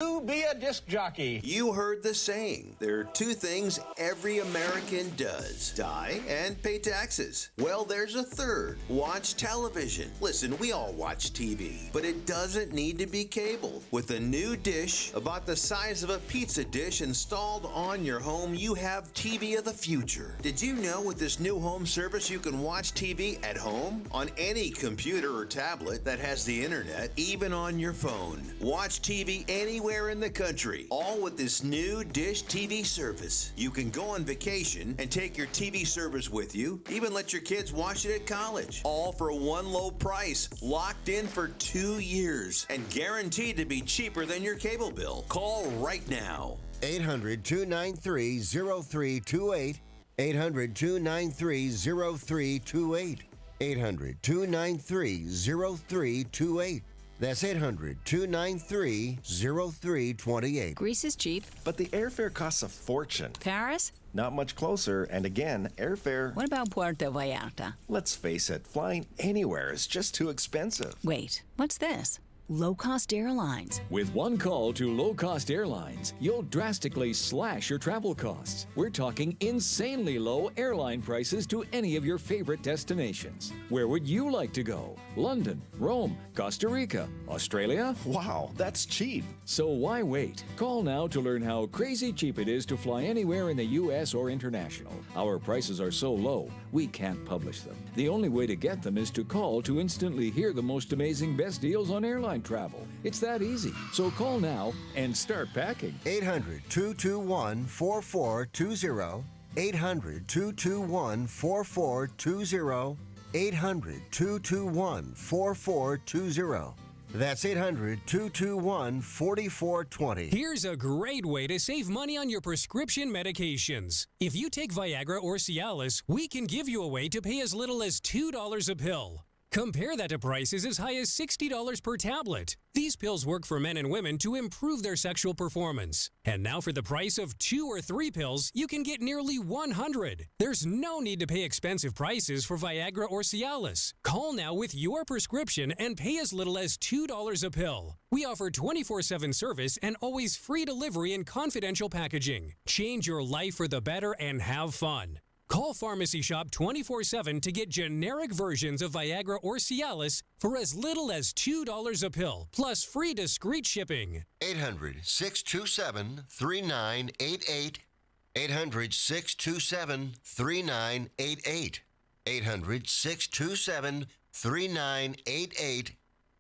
To be a disc jockey. You heard the saying. There are two things every American does: die and pay taxes. Well, there's a third: watch television. Listen, we all watch TV, but it doesn't need to be cable. With a new dish about the size of a pizza dish installed on your home, you have TV of the future. Did you know with this new home service you can watch TV at home on any computer or tablet that has the internet, even on your phone? Watch TV anywhere in the country, all with this new Dish TV service. You can go on vacation and take your TV service with you, even let your kids watch it at college, all for one low price, locked in for 2 years, and guaranteed to be cheaper than your cable bill. Call right now. 800-293-0328. 800-293-0328. 800-293-0328. That's 800-293-0328. Greece is cheap. But the airfare costs a fortune. Paris? Not much closer, and again, airfare... What about Puerto Vallarta? Let's face it, flying anywhere is just too expensive. Wait, what's this? Low-cost airlines. With one call to low-cost airlines, you'll drastically slash your travel costs. We're talking insanely low airline prices to any of your favorite destinations. Where would you like to go? London, Rome, Costa Rica, Australia? Wow, that's cheap. So why wait? Call now to learn how crazy cheap it is to fly anywhere in the U.S. or international. Our prices are so low, we can't publish them. The only way to get them is to call to instantly hear the most amazing best deals on airline travel. It's that easy. So call now and start packing. 800-221-4420. 800-221-4420. 800-221-4420. That's 800-221-4420. Here's a great way to save money on your prescription medications. If you take Viagra or Cialis, we can give you a way to pay as little as $2 a pill. Compare that to prices as high as $60 per tablet. These pills work for men and women to improve their sexual performance. And now for the price of 2 or 3 pills, you can get nearly 100. There's no need to pay expensive prices for Viagra or Cialis. Call now with your prescription and pay as little as $2 a pill. We offer 24/7 service and always free delivery and confidential packaging. Change your life for the better and have fun. Call Pharmacy Shop 24/7 to get generic versions of Viagra or Cialis for as little as $2 a pill, plus free discreet shipping. 800-627-3988. 800-627-3988. 800-627-3988.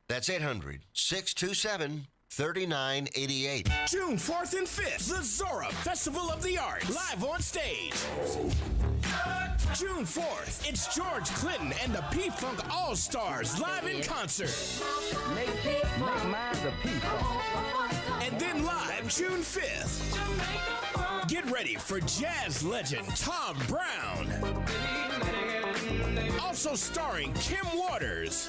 That's 800-627-3988. June 4th and 5th, the Zora Festival of the Arts, live on stage. June 4th, it's George Clinton and the P-Funk All-Stars live in concert. Make mine the people. And then live June 5th. Get ready for jazz legend Tom Brown. Also starring Kim Waters.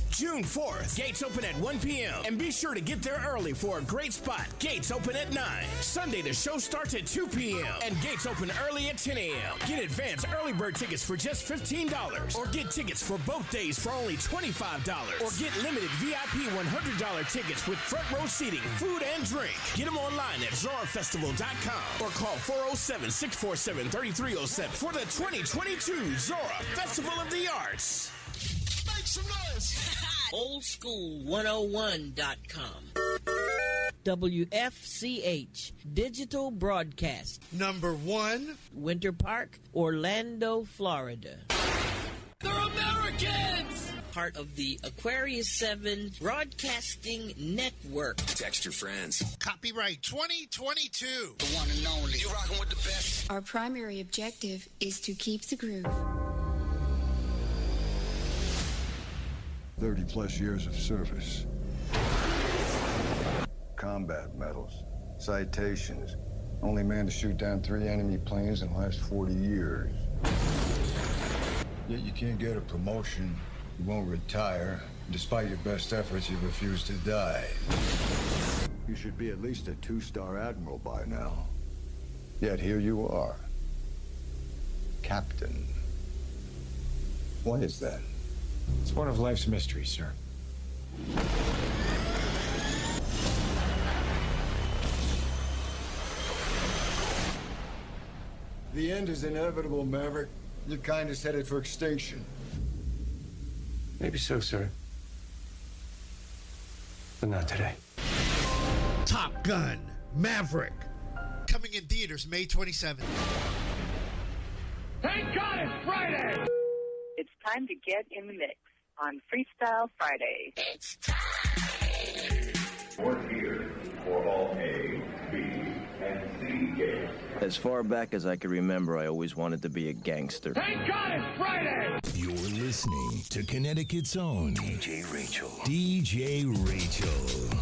June 4th. Gates open at 1 p.m. And be sure to get there early for a great spot. Gates open at 9. Sunday, the show starts at 2 p.m. And gates open early at 10 a.m. Get advance early bird tickets for just $15. Or get tickets for both days for only $25. Or get limited VIP $100 tickets with front row seating, food, and drink. Get them online at ZoraFestival.com or call 407-647-3307 for the 2022 Zora Festival of the Arts. Make some noise! Oldschool101.com. WFCH Digital Broadcast. Number 1. Winter Park, Orlando, Florida. They're Americans! Part of the Aquarius 7 Broadcasting Network. Text your friends. Copyright 2022. The one and only. You rocking with the best. Our primary objective is to keep the groove. 30-plus years of service. Combat medals, citations. Only man to shoot down 3 enemy planes in the last 40 years. Yet you can't get a promotion, you won't retire. Despite your best efforts, you refuse to die. You should be at least a 2-star admiral by now. Yet here you are. Captain. Why is that? It's one of life's mysteries, sir. The end is inevitable, Maverick. Your kind is headed for extinction. Maybe so, sir. But not today. Top Gun Maverick. Coming in theaters May 27th. Thank God it's Friday! It's time to get in the mix on Freestyle Friday. It's time! We're here for all A, B, and C games. As far back as I can remember, I always wanted to be a gangster. Thank God it's Friday! You're listening to Connecticut's own DJ Rachel. DJ Rachel.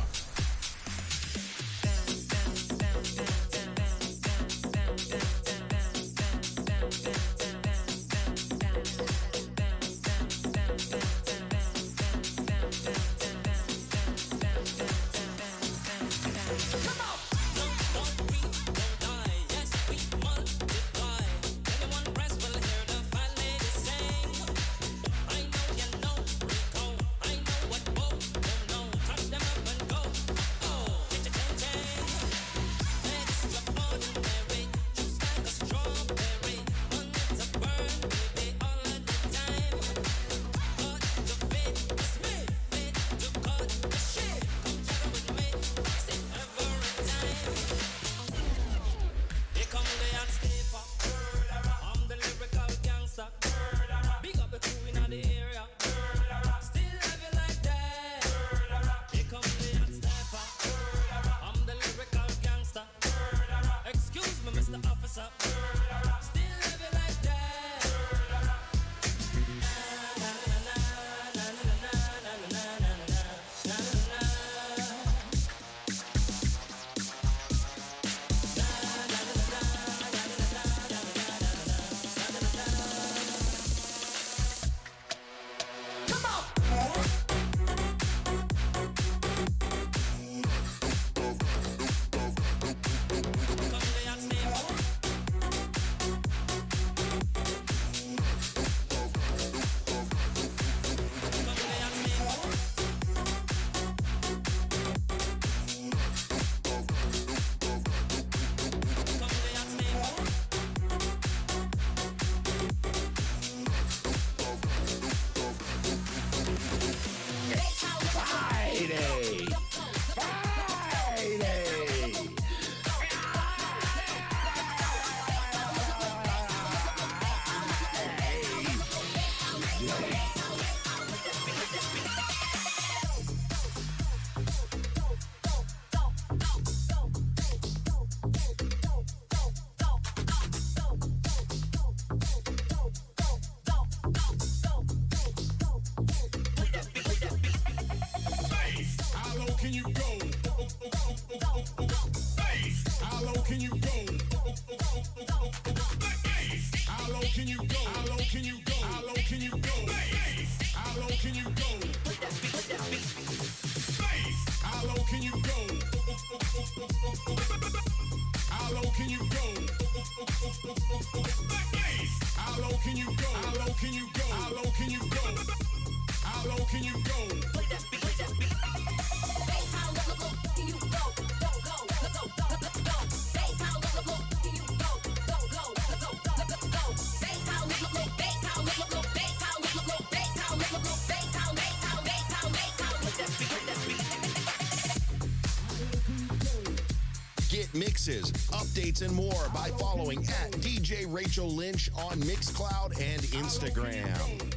Mixes, updates, and more by following at DJ Rachel Lynch on Mixcloud and Instagram.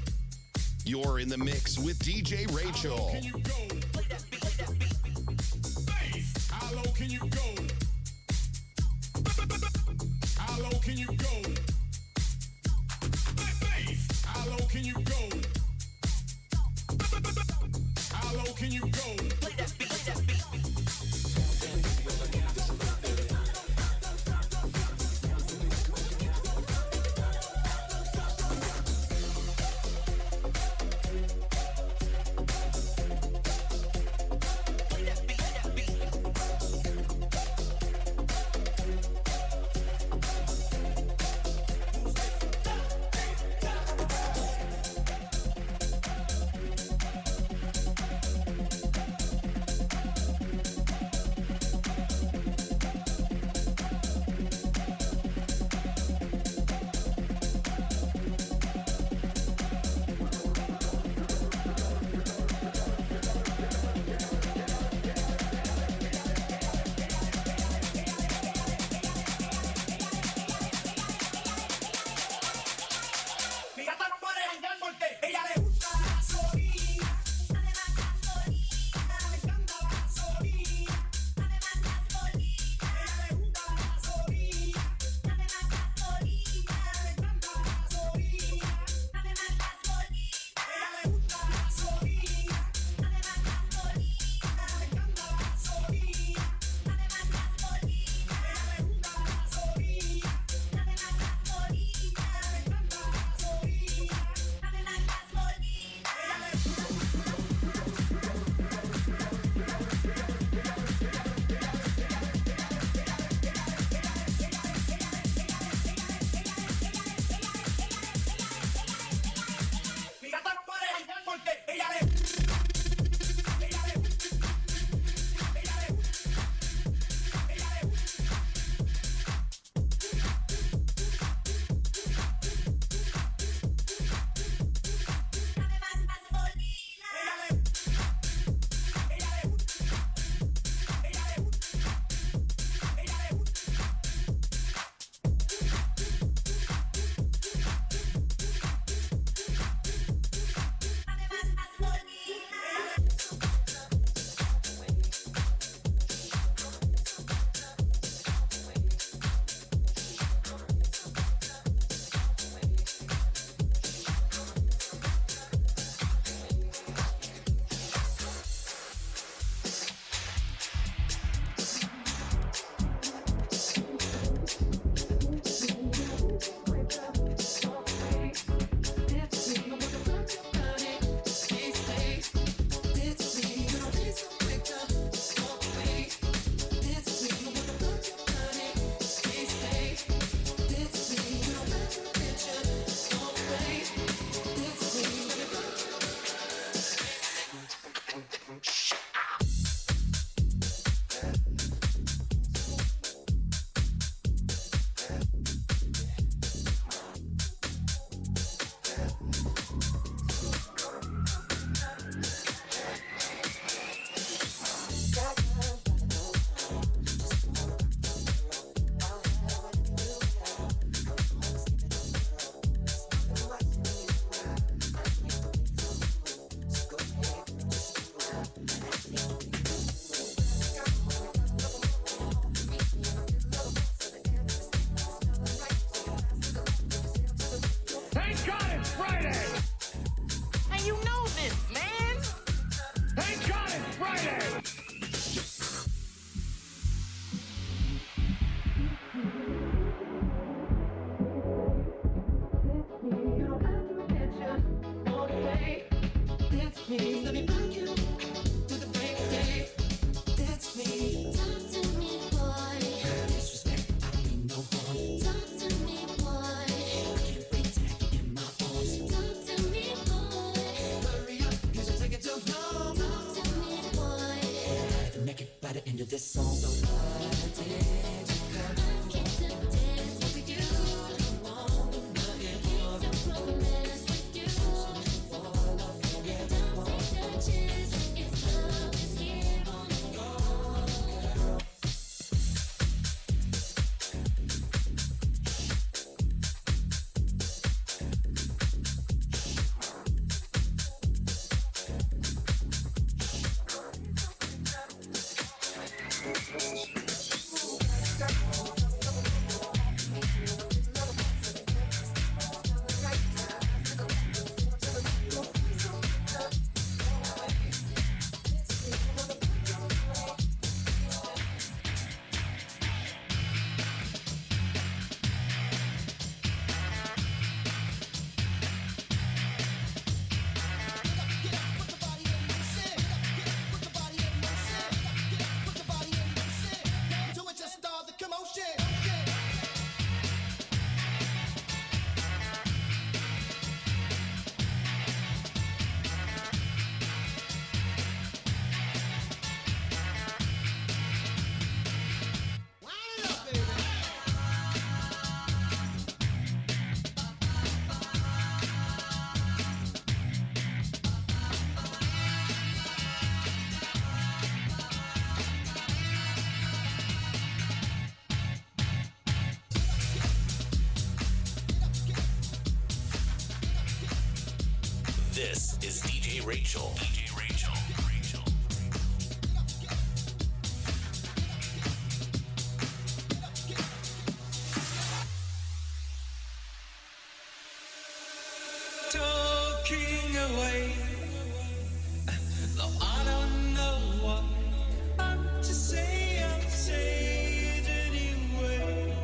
You're in the mix with DJ Rachel. How low can you go? How low can you go? How low can you go? How low can you go? Friday! And you know this, man! Thank God it's Friday! This song so This is DJ Rachel. DJ Rachel. Talking away, though I don't know what I'm to say, I'll say it anyway.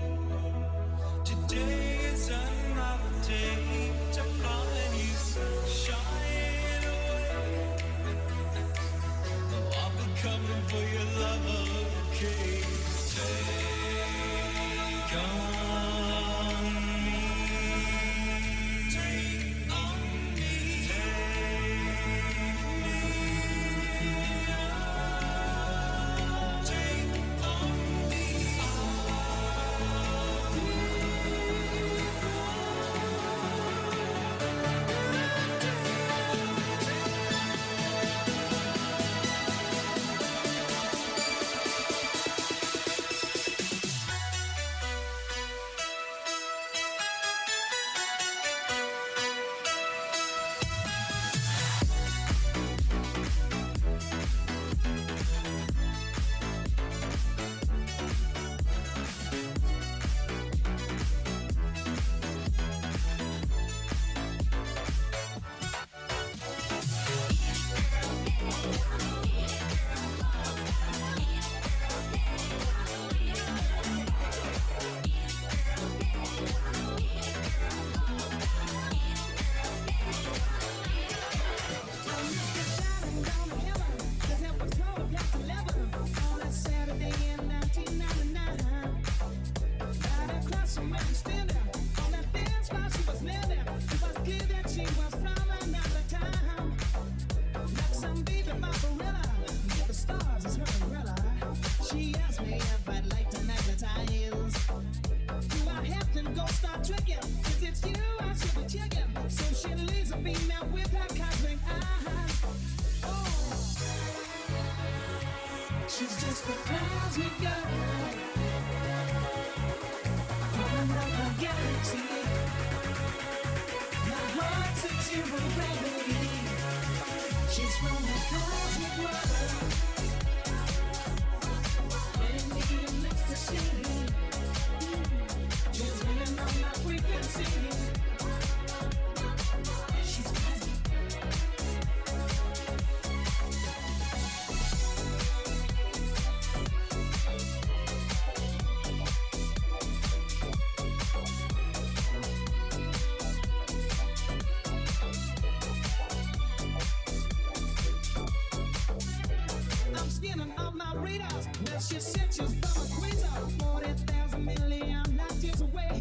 Today is another day to find you shying away. Oh, I'll be coming for your love, okay? Take on me. Take on me. She's just a cosmic girl from another galaxy. My heart takes you away. She's from the cosmic world. When in ecstasy, she's living on my frequency. I'm scanning all my radars. Well, she said she's from a quasar, 40,000 million light years away.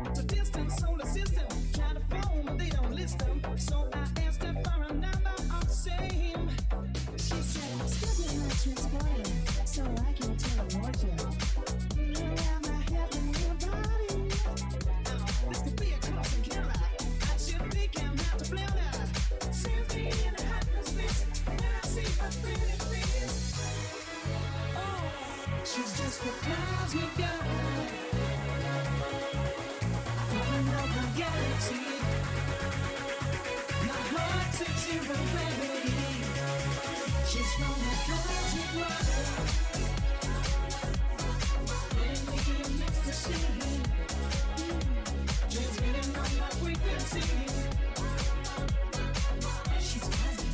It's a distant solar system, kind of phone, but they don't list them. So I asked her for a number of the same. She said, excuse me, I'm transporting, so I can teleport you. Around my head and your body. Now, this could be a close encounter. I should think I'm not to blame her. Sends me in a hyperspace when I see her pretty face. Oh, she's just a cosmic girl from another galaxy. My heart takes zero gravity. She's from the cosmic world. And we get next to see. Transmitting on my frequency. She's cosmic.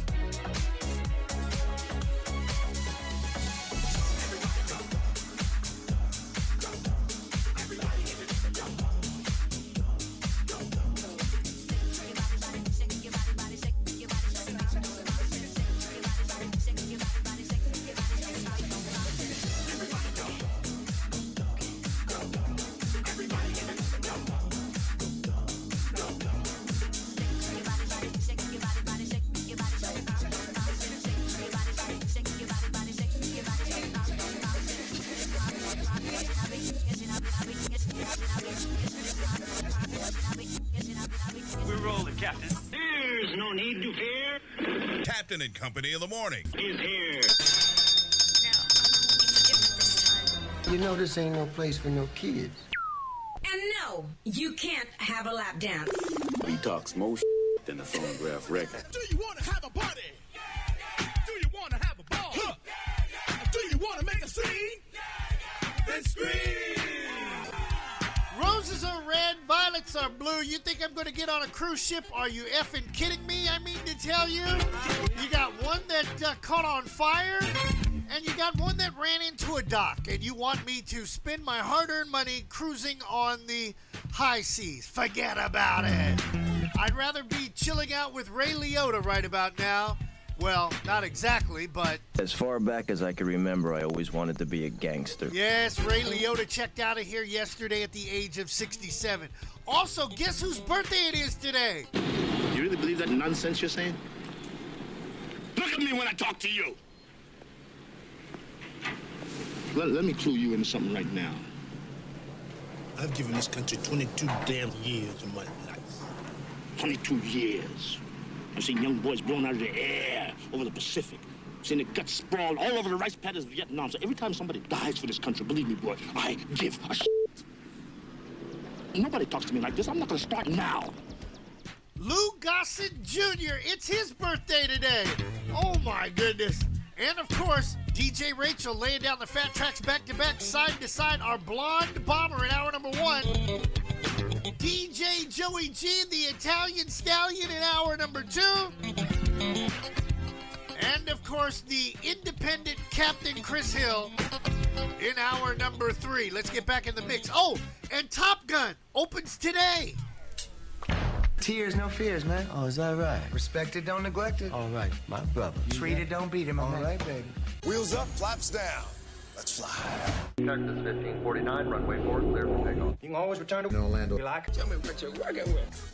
We're rolling, Captain. There's no need to fear. Captain and Company in the morning. Is here. You know this ain't no place for no kids. And no, you can't have a lap dance. He talks more than the phonograph record. Do you want to have a party? Do you want to have a ball? Do you want to make a scene? Then scream! Roses are red, violets are blue. You think I'm going to get on a cruise ship? Are you effing kidding me? I mean to tell you. You got one that caught on fire, and you got one that ran into a dock, and you want me to spend my hard-earned money cruising on the high seas. Forget about it. I'd rather be chilling out with Ray Liotta right about now. Well, not exactly, but... As far back as I can remember, I always wanted to be a gangster. Yes, Ray Liotta checked out of here yesterday at the age of 67. Also, guess whose birthday it is today? You really believe that nonsense you're saying? Look at me when I talk to you. Let me clue you into something right now. I've given this country 22 damn years of my life. 22 years. I've seen young boys blown out of the air over the Pacific. I've seen their guts sprawled all over the rice paddies of Vietnam. So every time somebody dies for this country, believe me, boy, I give a shit. Nobody talks to me like this. I'm not gonna start now. Lou Gossett Jr., it's his birthday today. Oh, my goodness. And, of course, DJ Rachel laying down the fat tracks back-to-back, side-to-side, our blonde bomber in hour number 1. DJ Joey G, the Italian Stallion in hour number 2. And, of course, the independent Captain Chris Hill in hour number 3. Let's get back in the mix. Oh, and Top Gun opens today. Tears, no fears, man. Oh, is that right? Respect it, don't neglect it. All right, my brother. Treat it, don't beat him. All right, baby. Wheels up, flaps down. Let's fly. Texas 1549, runway 4, clear for takeoff. You can always return to Orlando. You like? Tell me what you're working with.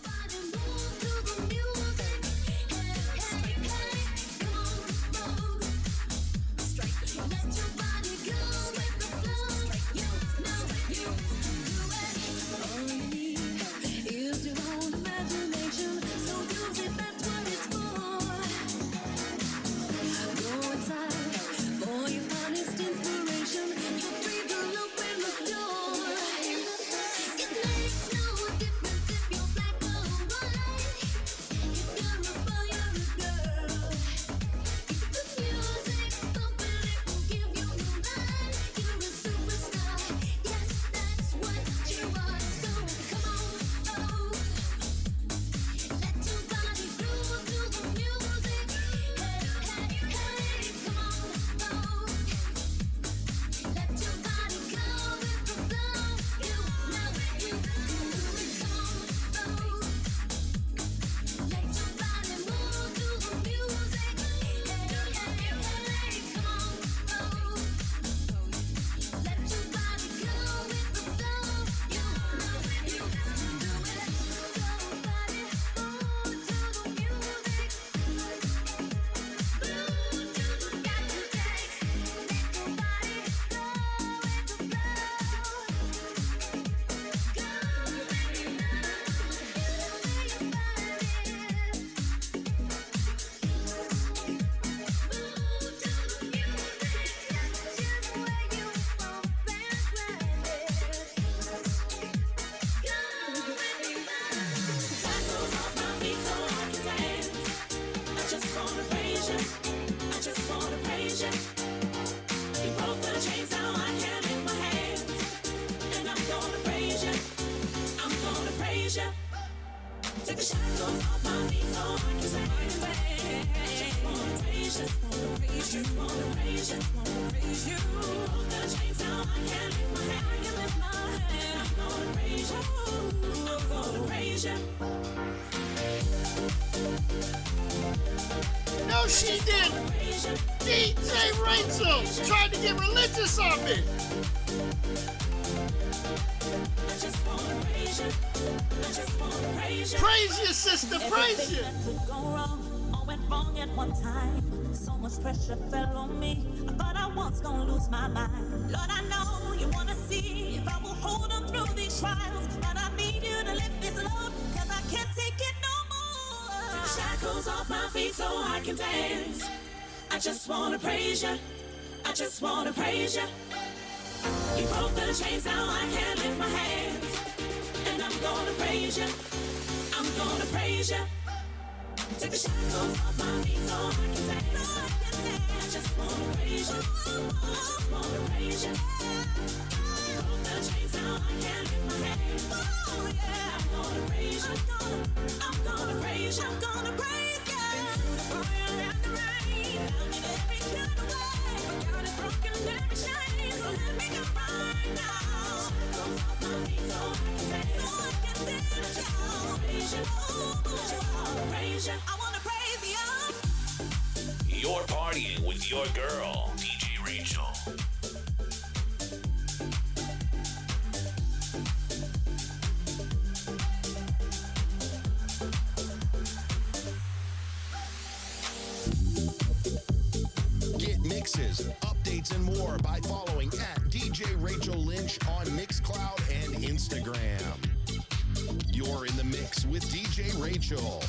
praise you. Wanna praise you. Wanna praise you. Broke the chains now, I can't lift my hand. I can lift my hand. I'm gonna praise you. I'm gonna praise you. No, she didn't. DJ Rachel tried to get religious on me. I just wanna praise you. I just wanna praise you. Praise you, sister. Praise you. Everything that could go wrong, all went wrong at one time. So much pressure fell on me. I thought I was gonna lose my mind. Lord, I know you wanna see if I will hold on through these trials. But I need you to lift this load, cause I can't take it no more. Take the shackles off my feet so I can dance. I just wanna praise you. I just wanna praise you. You broke the chains, now I can't lift my hands. And I'm gonna praise you. I'm gonna praise you. Take the shackles off my feet so I can dance. I just wanna praise you. I just wanna praise you. You broke the chains, now I can't lift my hands. Oh yeah, I'm gonna praise you. I'm gonna praise you. I'm gonna praise you. The fire and the rain, down in every kind of way. God is broken every chain, so let me go right now. Shackles off my feet so I can dance. I just wanna praise you. I just wanna praise you. I wanna praise you. You're partying with your girl, DJ Rachel. Get mixes, updates, and more by following at DJ Rachel Lynch on Mixcloud and Instagram. You're in the mix with DJ Rachel.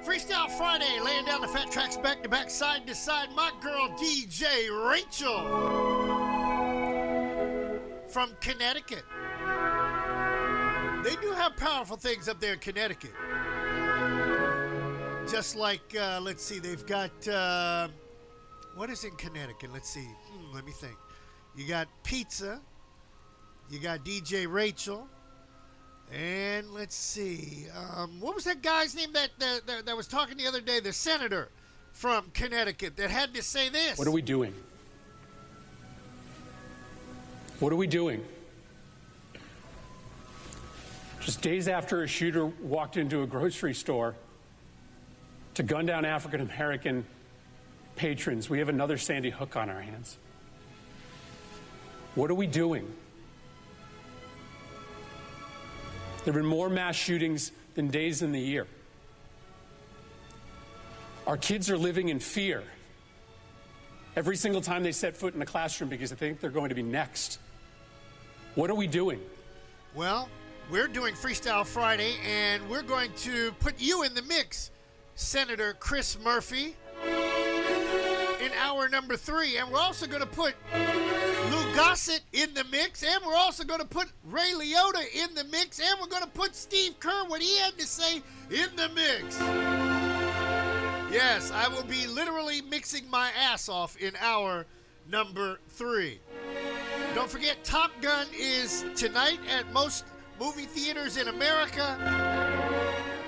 Freestyle Friday, laying down the fat tracks back to back, side to side. My girl DJ Rachel from Connecticut. They do have powerful things up there in Connecticut. Just like, let's see, they've got, what is in Connecticut? Let's see. Let me think. You got pizza. You got DJ Rachel. And let's see. What was that guy's name that was talking the other day? The senator from Connecticut that had to say this. What are we doing? What are we doing? Just days after a shooter walked into a grocery store to gun down African American patrons, we have another Sandy Hook on our hands. What are we doing? There have been more mass shootings than days in the year. Our kids are living in fear every single time they set foot in a classroom because they think they're going to be next. What are we doing? Well, we're doing Freestyle Friday, and we're going to put you in the mix, Senator Chris Murphy, in hour number 3. And we're also going to put Lou Gossett in the mix, and we're also going to put Ray Liotta in the mix, and we're going to put Steve Kerr, what he had to say, in the mix. Yes, I will be literally mixing my ass off in hour number 3. Don't forget, Top Gun is tonight at most movie theaters in America.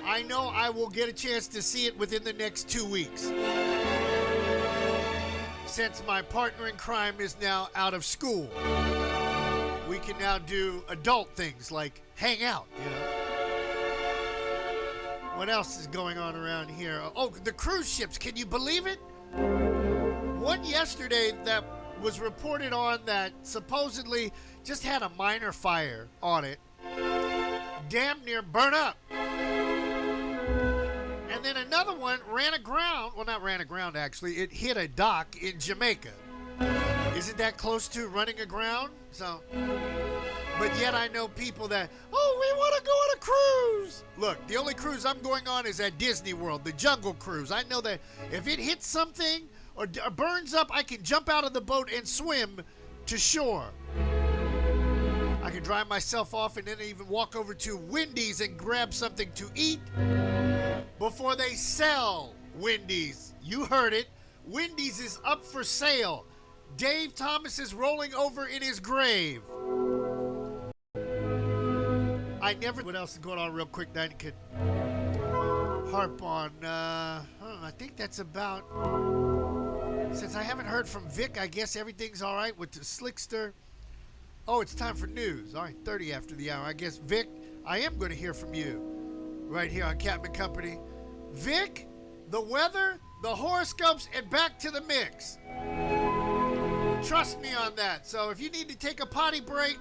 I know I will get a chance to see it within the next 2 weeks, since my partner in crime is now out of school. We can now do adult things like hang out, you know. What else is going on around here? Oh, the cruise ships. Can you believe it? One yesterday that was reported on that supposedly just had a minor fire on it. Damn near burnt up. And then another one ran aground. Well, not ran aground, actually. It hit a dock in Jamaica. Isn't that close to running aground? So, but yet I know people that, oh, we want to go on a cruise. Look, the only cruise I'm going on is at Disney World, the Jungle Cruise. I know that if it hits something or burns up, I can jump out of the boat and swim to shore. I can drive myself off and then even walk over to Wendy's and grab something to eat before they sell Wendy's. You heard it. Wendy's is up for sale. Dave Thomas is rolling over in his grave. What else is going on real quick that I could harp on? I think that's about, since I haven't heard from Vic, I guess everything's all right with the Slickster. Oh, it's time for news. All right, 30 after the hour. I guess, Vic, I am going to hear from you right here on Captain Company. Vic, the weather, the horoscopes, and back to the mix. Trust me on that. So if you need to take a potty break,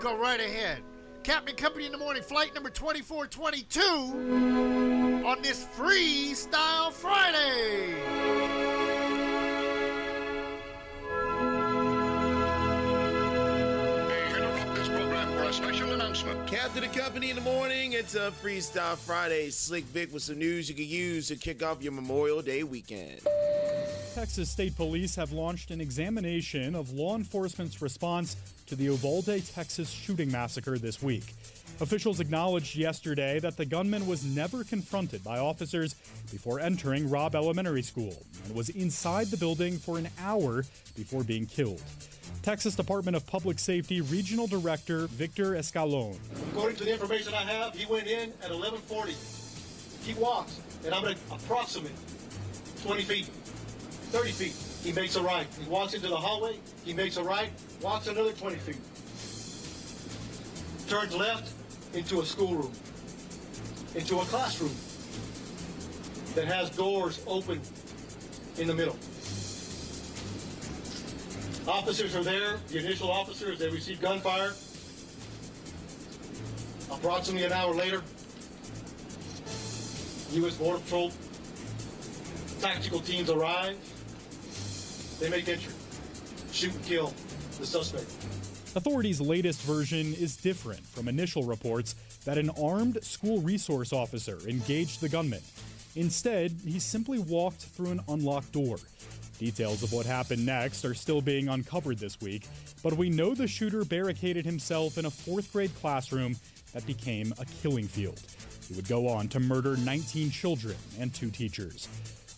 go right ahead. Captain Company in the morning, flight number 2422 on this Freestyle Friday. We interrupt this program for a special announcement. Captain and Company in the morning. It's a Freestyle Friday. Slick Vic with some news you can use to kick off your Memorial Day weekend. Texas State Police have launched an examination of law enforcement's response to the Uvalde, Texas shooting massacre this week. Officials acknowledged yesterday that the gunman was never confronted by officers before entering Robb Elementary School and was inside the building for an hour before being killed. Texas Department of Public Safety Regional Director Victor Escalon. According to the information I have, he went in at 11:40. He walks, and I'm going to approximate 20 feet, 30 feet. He makes a right. He walks into the hallway. He makes a right, walks another 20 feet. Turns left into a schoolroom, into a classroom that has doors open in the middle. Officers are there, the initial officers, they receive gunfire. Approximately an hour later, U.S. Border Patrol tactical teams arrive. They make entry, shoot and kill the suspect. Authorities' latest version is different from initial reports that an armed school resource officer engaged the gunman. Instead, he simply walked through an unlocked door. Details of what happened next are still being uncovered this week, but we know the shooter barricaded himself in a fourth-grade classroom that became a killing field. He would go on to murder 19 children and 2 teachers.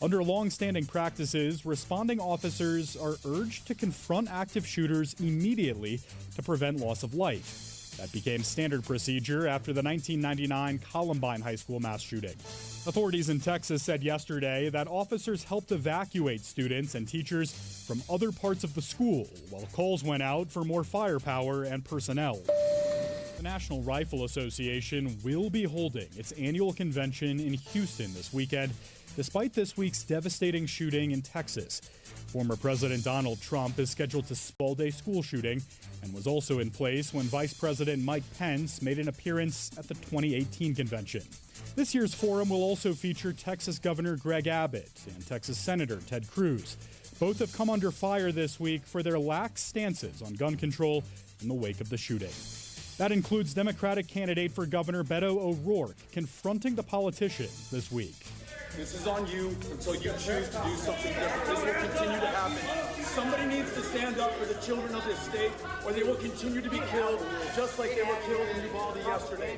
Under long-standing practices, responding officers are urged to confront active shooters immediately to prevent loss of life. That became standard procedure after the 1999 Columbine High School mass shooting. Authorities in Texas said yesterday that officers helped evacuate students and teachers from other parts of the school, while calls went out for more firepower and personnel. The National Rifle Association will be holding its annual convention in Houston this weekend, despite this week's devastating shooting in Texas. Former President Donald Trump is scheduled to spell a school shooting and was also in place when Vice President Mike Pence made an appearance at the 2018 convention. This year's forum will also feature Texas Governor Greg Abbott and Texas Senator Ted Cruz. Both have come under fire this week for their lax stances on gun control in the wake of the shooting. That includes Democratic candidate for Governor Beto O'Rourke confronting the politicians this week. This is on you until you choose to do something different. This will continue to happen. Somebody needs to stand up for the children of this state, or they will continue to be killed, just like they were killed in Uvalde yesterday.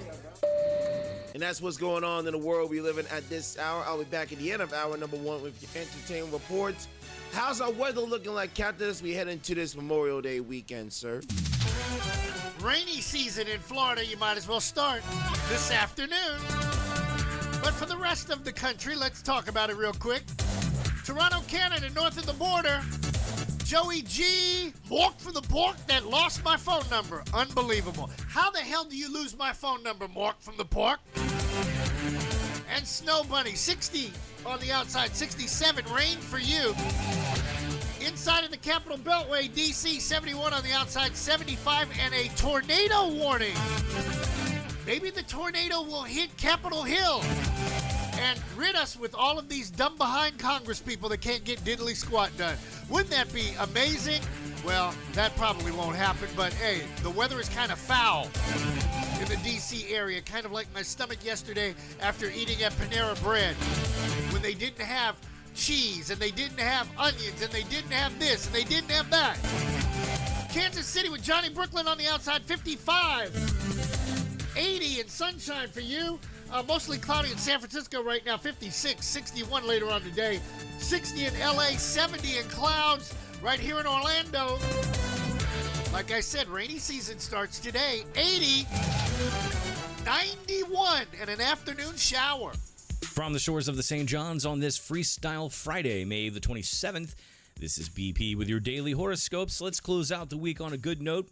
And that's what's going on in the world we live in at this hour. I'll be back at the end of hour number 1 with your entertainment reports. How's our weather looking like, Captain, as we head into this Memorial Day weekend, sir? Rainy season in Florida, you might as well start this afternoon. But for the rest of the country, let's talk about it real quick. Toronto, Canada, north of the border. Joey G walked from the pork that lost my phone number. Unbelievable. How the hell do you lose my phone number, Mork from the pork? And Snow Bunny, 60 on the outside, 67, rain for you. Inside of the Capital Beltway, DC, 71 on the outside, 75, and a tornado warning. Maybe the tornado will hit Capitol Hill and rid us with all of these dumb behind Congress people that can't get diddly squat done. Wouldn't that be amazing? Well, that probably won't happen, but hey, the weather is kind of foul in the D.C. area, kind of like my stomach yesterday after eating at Panera Bread, when they didn't have cheese, and they didn't have onions, and they didn't have this, and they didn't have that. Kansas City with Johnny Brooklyn on the outside, 55. 80 and sunshine for you. Mostly cloudy in San Francisco right now, 56, 61 later on today. 60 in LA, 70 in clouds right here in Orlando. Like I said, rainy season starts today. 80, 91, and an afternoon shower. From the shores of the St. John's on this Freestyle Friday, May the 27th, this is BP with your daily horoscopes. Let's close out the week on a good note.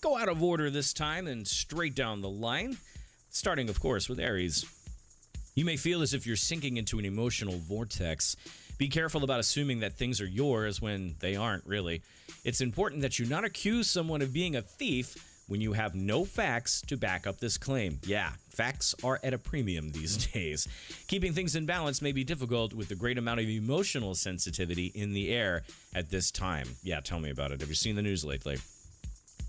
Go out of order this time and straight down the line. Starting, of course, with Aries. You may feel as if you're sinking into an emotional vortex. Be careful about assuming that things are yours when they aren't really. It's important that you not accuse someone of being a thief when you have no facts to back up this claim. Yeah, facts are at a premium these days. Keeping things in balance may be difficult with the great amount of emotional sensitivity in the air at this time. Yeah, tell me about it. Have you seen the news lately?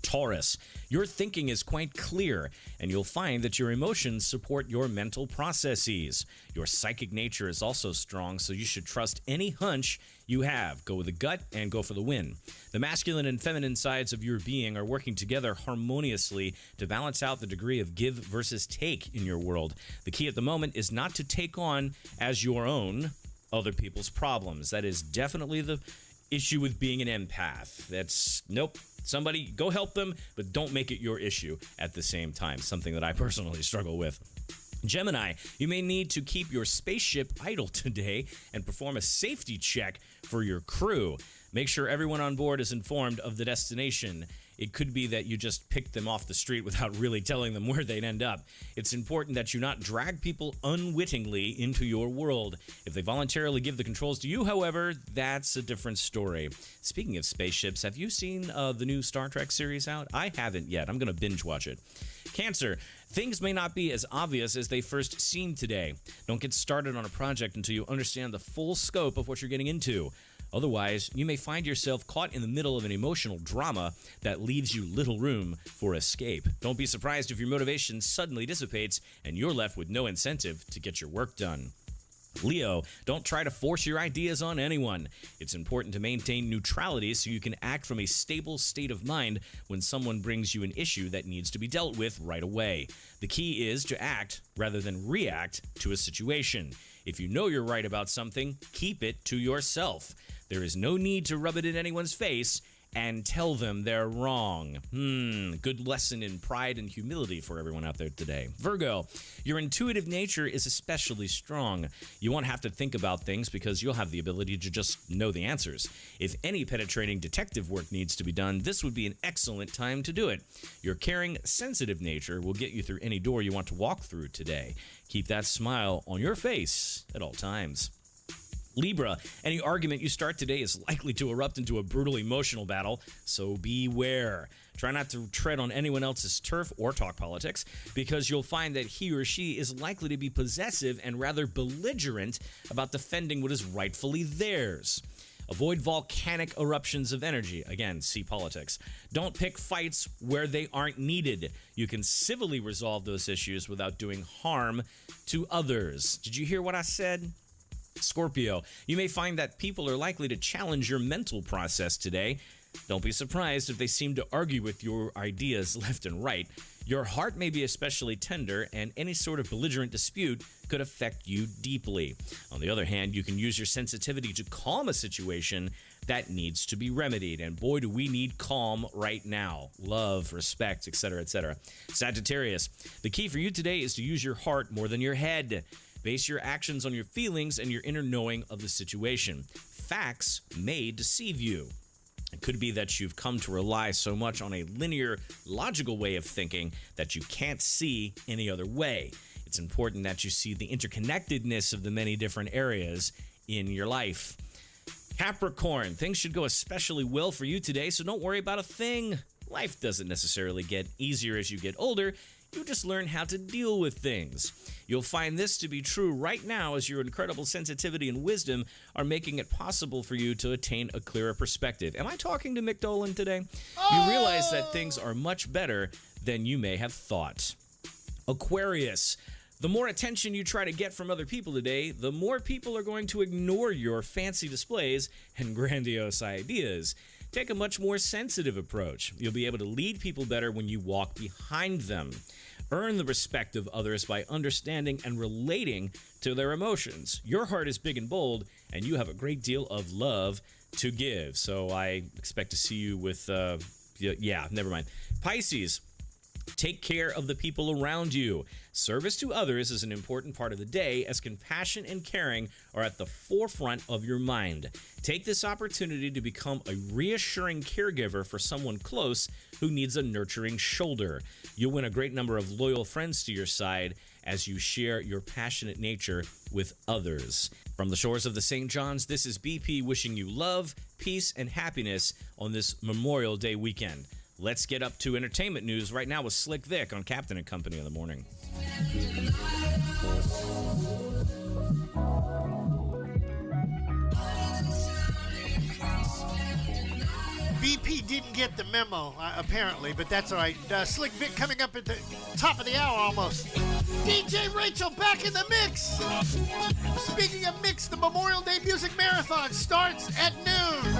Taurus, your thinking is quite clear, and you'll find that your emotions support your mental processes. Your psychic nature is also strong, so you should trust any hunch you have. Go with the gut and go for the win. The masculine and feminine sides of your being are working together harmoniously to balance out the degree of give versus take in your world. The key at the moment is not to take on as your own other people's problems. That is definitely the issue with being an empath. That's nope. Somebody, go help them, but don't make it your issue at the same time. Something that I personally struggle with. Gemini, you may need to keep your spaceship idle today and perform a safety check for your crew. Make sure everyone on board is informed of the destination. It could be that you just picked them off the street without really telling them where they'd end up. It's important that you not drag people unwittingly into your world. If they voluntarily give the controls to you, however, that's a different story. Speaking of spaceships, have you seen the new Star Trek series out? I haven't yet. I'm going to binge watch it. Cancer, things may not be as obvious as they first seem today. Don't get started on a project until you understand the full scope of what you're getting into. Otherwise, you may find yourself caught in the middle of an emotional drama that leaves you little room for escape. Don't be surprised if your motivation suddenly dissipates and you're left with no incentive to get your work done. Leo, don't try to force your ideas on anyone. It's important to maintain neutrality so you can act from a stable state of mind when someone brings you an issue that needs to be dealt with right away. The key is to act rather than react to a situation. If you know you're right about something, keep it to yourself. There is no need to rub it in anyone's face and tell them they're wrong. Good lesson in pride and humility for everyone out there today. Virgo, your intuitive nature is especially strong. You won't have to think about things because you'll have the ability to just know the answers. If any penetrating detective work needs to be done, this would be an excellent time to do it. Your caring, sensitive nature will get you through any door you want to walk through today. Keep that smile on your face at all times. Libra, any argument you start today is likely to erupt into a brutal emotional battle, so beware. Try not to tread on anyone else's turf or talk politics, because you'll find that he or she is likely to be possessive and rather belligerent about defending what is rightfully theirs. Avoid volcanic eruptions of energy. Again, see politics. Don't pick fights where they aren't needed. You can civilly resolve those issues without doing harm to others. Did you hear what I said? Scorpio, you may find that people are likely to challenge your mental process today. Don't be surprised if they seem to argue with your ideas left and right. Your heart may be especially tender, and any sort of belligerent dispute could affect you deeply. On the other hand, you can use your sensitivity to calm a situation that needs to be remedied. And boy, do we need calm right now. Love, respect, etc., etc. Sagittarius, the key for you today is to use your heart more than your head. Base your actions on your feelings and your inner knowing of the situation. Facts may deceive you. It could be that you've come to rely so much on a linear, logical way of thinking that you can't see any other way. It's important that you see the interconnectedness of the many different areas in your life. Capricorn, things should go especially well for you today, so don't worry about a thing. Life doesn't necessarily get easier as you get older. You just learn how to deal with things. You'll find this to be true right now as your incredible sensitivity and wisdom are making it possible for you to attain a clearer perspective. Am I talking to Mick Dolan today? You realize that things are much better than you may have thought. Aquarius, the more attention you try to get from other people today, the more people are going to ignore your fancy displays and grandiose ideas. Take a much more sensitive approach. You'll be able to lead people better when you walk behind them. Earn the respect of others by understanding and relating to their emotions. Your heart is big and bold, and you have a great deal of love to give. So I expect to see you with, never mind. Pisces, take care of the people around you. Service to others is an important part of the day, as compassion and caring are at the forefront of your mind. Take this opportunity to become a reassuring caregiver for someone close who needs a nurturing shoulder. You'll win a great number of loyal friends to your side as you share your passionate nature with others. From the shores of the St. John's, this is BP wishing you love, peace, and happiness on this Memorial Day weekend. Let's get up to entertainment news right now with Slick Vic on Captain and Company in the morning. BP didn't get the memo, apparently, but that's all right. Slick Vic coming up at the top of the hour almost. DJ Rachel back in the mix. Speaking of mix, the Memorial Day Music Marathon starts at noon.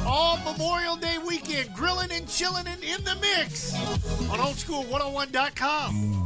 All Memorial Day weekend, grilling and chilling and in the mix on oldschool101.com.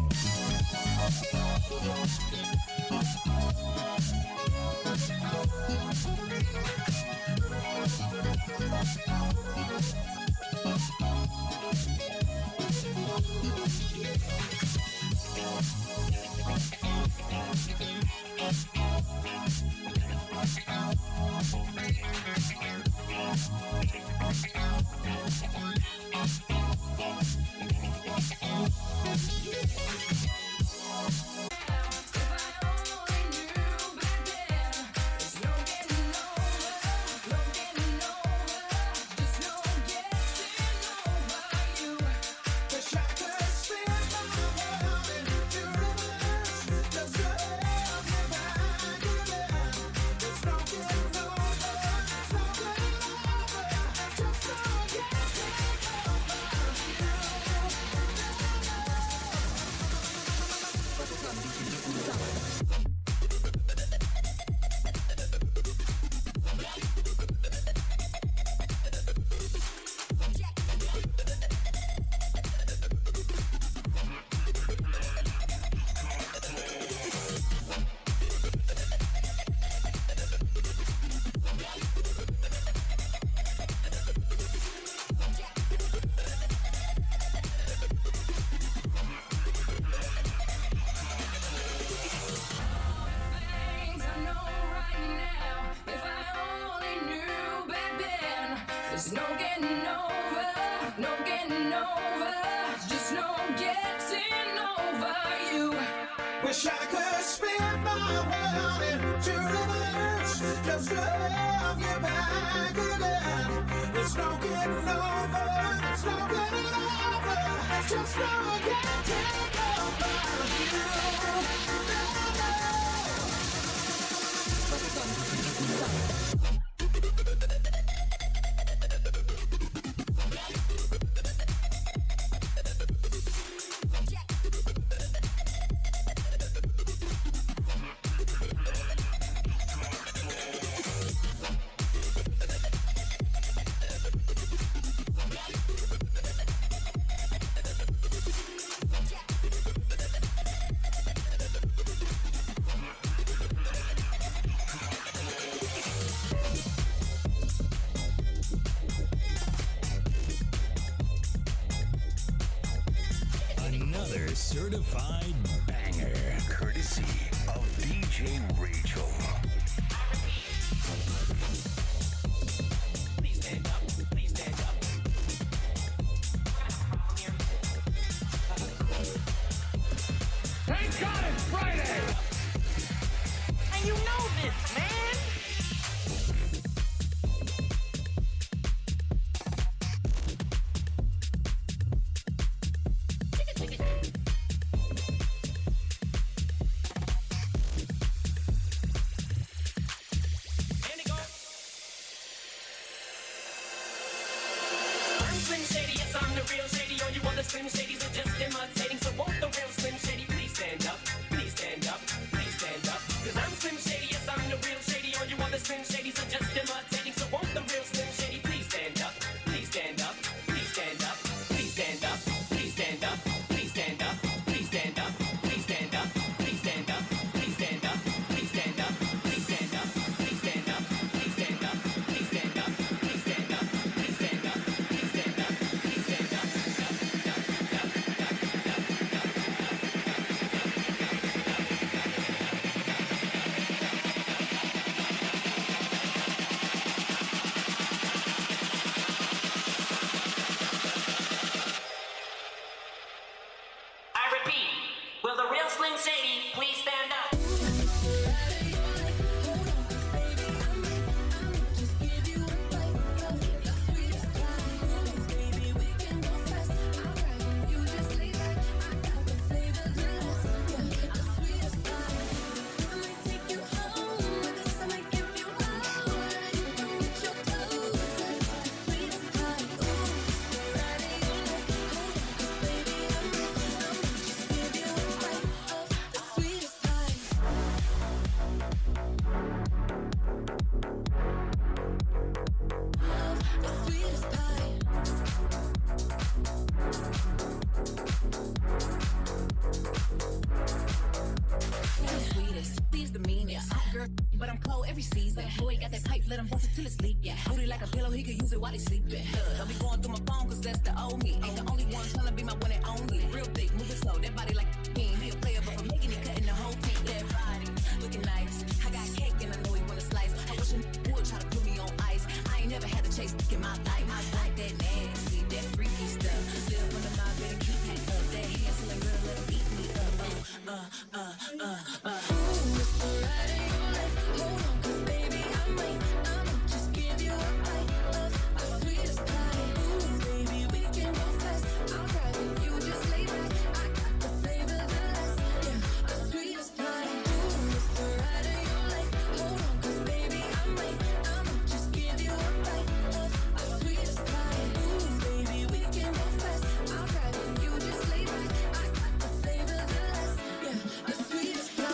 There's no getting over, no getting over, just no getting over you. Wish I could spin my world into reverse, just to have you back again. There's no getting over, there's no getting over, there's just no getting over you. Another certified banger, courtesy of DJ Rachel. Please stand up, please stand up. Thank God it's Friday! And you know this, man! Slim Shady, yes, I'm the real Shady. All you other Slim Shadys are just imitating. So won't the real Slim Shady please stand up? Please stand up, please stand up. Cause I'm Slim Shady, yes, I'm the real Shady. All you other Slim Shadys are just imitating. So won't the real Slim Shady please stand up? Please stand up, please stand up, please stand up, please stand up, please stand up, please stand up, please stand up, please stand up, please stand up, please stand up, please stand up, please stand up, please stand up, please stand up, please stand up, please stand up, please stand up, please stand up. I repeat, will the real Slim Shady please stand up? but I'm cold every season. Boy, got that pipe, let him bust it till it's leak. Yeah, hold it like a pillow, he can use it while he sleeping. Don't be going through my phone, cause that's the old me. Ain't the only one tryna be my one and only. Real big, moving slow, that body like he a player, but from making it, cutting the whole team. That body, looking nice. I got cake and I know he wanna slice. I wish a would try to put me on ice. I ain't never had to chase in my life. I like that nasty, that freaky stuff. Live on the mouth, better keep it up. That handsome girl, let him eat me up. Ooh, it's the ride of your life. Hold on, cause baby, I'ma just give you a bite of the sweetest pie. Ooh, baby, we can go fast. I'll ride with you, just lay back. I got the flavor, the last, yeah, the sweetest pie. Ooh, it's the ride of your life. Hold on, cause baby, I'ma just give you a bite of the sweetest pie. Ooh, baby, we can go fast. I'll ride with you, just lay back. I got the flavor, the last, yeah, the sweetest pie.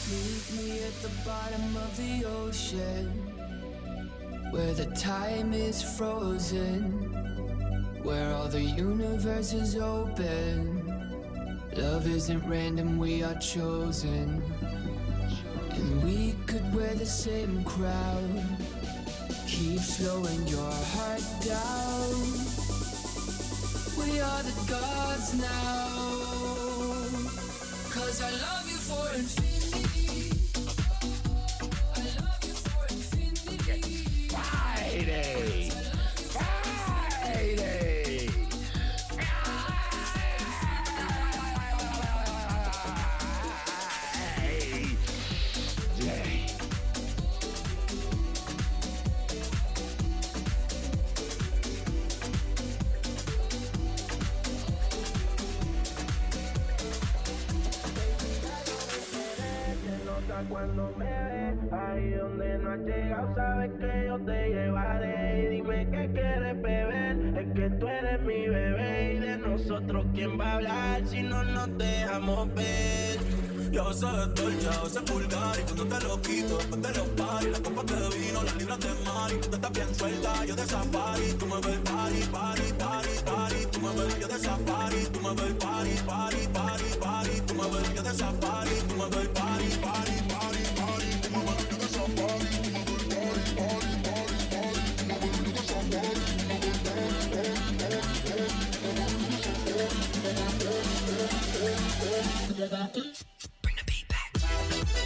Meet me at the bottom of the ocean, where the time is frozen, where all the universe is open. Love isn't random, we are chosen. And we could wear the same crown. Keep slowing your heart down. We are the gods now. 'Cause I love you for infinity. Friday. Friday. Cuando me ves, ahí donde no has llegado, sabes que yo te llevaré. Dime qué quieres beber, es que tú eres mi bebé. Y de nosotros, ¿quién va a hablar si no nos dejamos ver? Yo sé dolce, a veces vulgar, y cuando te lo quito, después te lo pari. La copa de vino, las libras de mari. Tú estás bien suelta, yo de safari. Tú me ves party, party, party, party. Tú me ves yo de safari. Tú me ves party, party, party, party. Tú me ves yo de safari. Tú me ves party, party, party, party. Tú me ves yo de safari. Tú me ves party, party, party, party. Tú me ves yo de safari. Tú me ves party,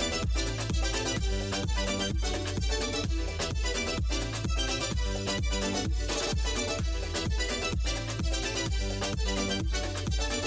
party, party, party.